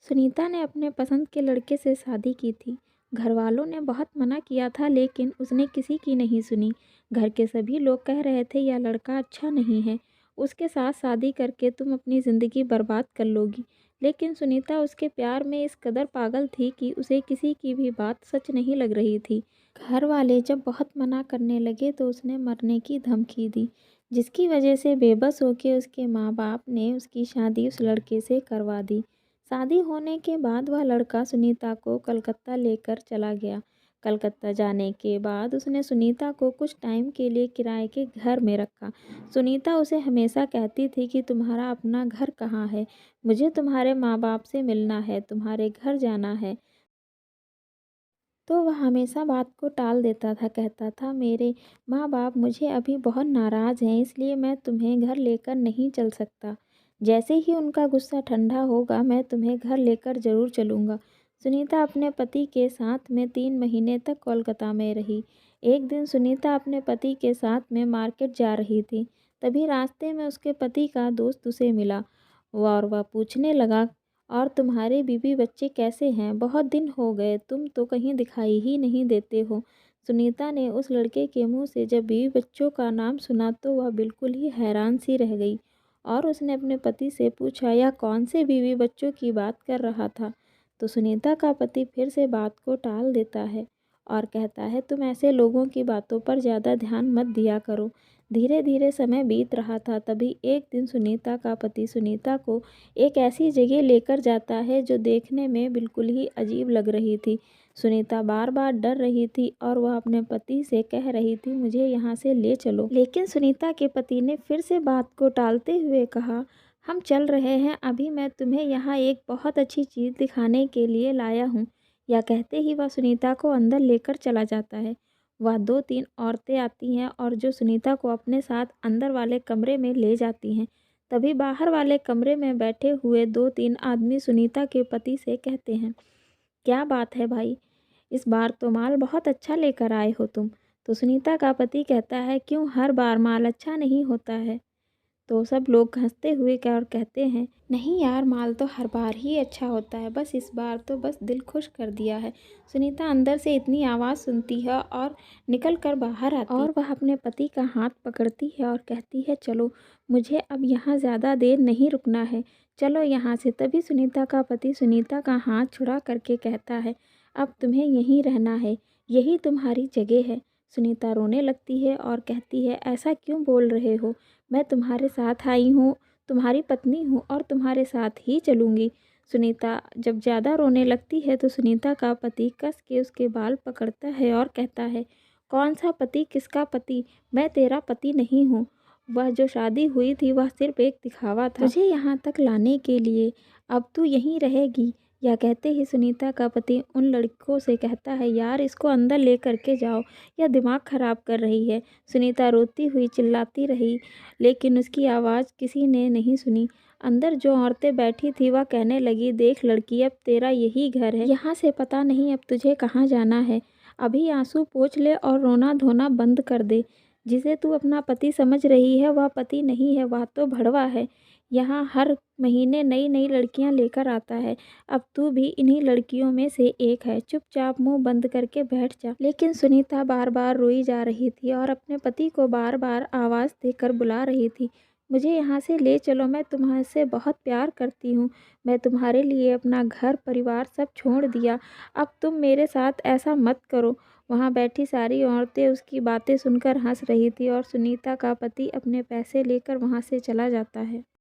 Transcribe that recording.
सुनीता ने अपने पसंद के लड़के से शादी की थी। घरवालों ने बहुत मना किया था लेकिन उसने किसी की नहीं सुनी। घर के सभी लोग कह रहे थे यह लड़का अच्छा नहीं है, उसके साथ शादी करके तुम अपनी ज़िंदगी बर्बाद कर लोगी। लेकिन सुनीता उसके प्यार में इस कदर पागल थी कि उसे किसी की भी बात सच नहीं लग रही थी। घर वाले जब बहुत मना करने लगे तो उसने मरने की धमकी दी, जिसकी वजह से बेबस होकर उसके माँ बाप ने उसकी शादी उस लड़के से करवा दी। शादी होने के बाद वह लड़का सुनीता को कलकत्ता लेकर चला गया। कलकत्ता जाने के बाद उसने सुनीता को कुछ टाइम के लिए किराए के घर में रखा। सुनीता उसे हमेशा कहती थी कि तुम्हारा अपना घर कहाँ है, मुझे तुम्हारे माँ बाप से मिलना है, तुम्हारे घर जाना है। तो वह हमेशा बात को टाल देता था, कहता था मेरे माँ बाप मुझे अभी बहुत नाराज़ हैं, इसलिए मैं तुम्हें घर लेकर नहीं चल सकता। जैसे ही उनका गुस्सा ठंडा होगा मैं तुम्हें घर लेकर ज़रूर चलूँगा। सुनीता अपने पति के साथ में 3 महीने तक कोलकाता में रही। एक दिन सुनीता अपने पति के साथ में मार्केट जा रही थी। तभी रास्ते में उसके पति का दोस्त उसे मिला और वह पूछने लगा, और तुम्हारे बीवी बच्चे कैसे हैं? बहुत दिन हो गए, तुम तो कहीं दिखाई ही नहीं देते हो। सुनीता ने उस लड़के के मुंह से जब बीवी बच्चों का नाम सुना तो वह बिल्कुल ही हैरान सी रह गई और उसने अपने पति से पूछा यह कौन से बीवी बच्चों की बात कर रहा था। तो सुनीता का पति फिर से बात को टाल देता है और कहता है तुम ऐसे लोगों की बातों पर ज़्यादा ध्यान मत दिया करो। धीरे धीरे समय बीत रहा था। तभी एक दिन सुनीता का पति सुनीता को एक ऐसी जगह लेकर जाता है जो देखने में बिल्कुल ही अजीब लग रही थी। सुनीता बार बार डर रही थी और वह अपने पति से कह रही थी मुझे यहाँ से ले चलो, लेकिन सुनीता के पति ने फिर से बात को टालते हुए कहा हम चल रहे हैं, अभी मैं तुम्हें यहाँ एक बहुत अच्छी चीज़ दिखाने के लिए लाया हूँ। यह कहते ही वह सुनीता को अंदर लेकर चला जाता है। वह 2-3 औरतें आती हैं और जो सुनीता को अपने साथ अंदर वाले कमरे में ले जाती हैं। तभी बाहर वाले कमरे में बैठे हुए 2-3 आदमी सुनीता के पति से कहते हैं क्या बात है भाई, इस बार तो माल बहुत अच्छा लेकर आए हो तुम। तो सुनीता का पति कहता है क्यों हर बार माल अच्छा नहीं होता है। तो सब लोग हंसते हुए क्या और कहते हैं नहीं यार, माल तो हर बार ही अच्छा होता है, बस इस बार तो बस दिल खुश कर दिया है। सुनीता अंदर से इतनी आवाज़ सुनती है और निकल कर बाहर आती और वह अपने पति का हाथ पकड़ती है और कहती है चलो, मुझे अब यहाँ ज़्यादा देर नहीं रुकना है, चलो यहाँ से। तभी सुनीता का पति सुनीता का हाथ छुड़ा करके कहता है अब तुम्हें यहीं रहना है, यही तुम्हारी जगह है। सुनीता रोने लगती है और कहती है ऐसा क्यों बोल रहे हो, मैं तुम्हारे साथ आई हूँ, तुम्हारी पत्नी हूँ और तुम्हारे साथ ही चलूँगी। सुनीता जब ज़्यादा रोने लगती है तो सुनीता का पति कस के उसके बाल पकड़ता है और कहता है कौन सा पति, किसका पति, मैं तेरा पति नहीं हूँ। वह जो शादी हुई थी वह सिर्फ एक दिखावा था तुझे यहाँ तक लाने के लिए, अब तू यहीं रहेगी। यह कहते ही सुनीता का पति उन लड़कों से कहता है यार इसको अंदर ले करके जाओ, यह दिमाग ख़राब कर रही है। सुनीता रोती हुई चिल्लाती रही लेकिन उसकी आवाज़ किसी ने नहीं सुनी। अंदर जो औरतें बैठी थी वह कहने लगी देख लड़की, अब तेरा यही घर है, यहाँ से पता नहीं अब तुझे कहाँ जाना है। अभी आंसू पोंछ ले और रोना धोना बंद कर दे। जिसे तू अपना पति समझ रही है वह पति नहीं है, वह तो भड़वा है। यहाँ हर महीने नई नई लड़कियाँ लेकर आता है, अब तू भी इन्हीं लड़कियों में से एक है, चुपचाप मुंह बंद करके बैठ जा। लेकिन सुनीता बार बार रोई जा रही थी और अपने पति को बार बार आवाज़ देकर बुला रही थी मुझे यहाँ से ले चलो, मैं तुम्हारे बहुत प्यार करती हूँ, मैं तुम्हारे लिए अपना घर परिवार सब छोड़ दिया, अब तुम मेरे साथ ऐसा मत करो। वहाँ बैठी सारी औरतें उसकी बातें सुनकर हंस रही थी और सुनीता का पति अपने पैसे लेकर वहाँ से चला जाता है।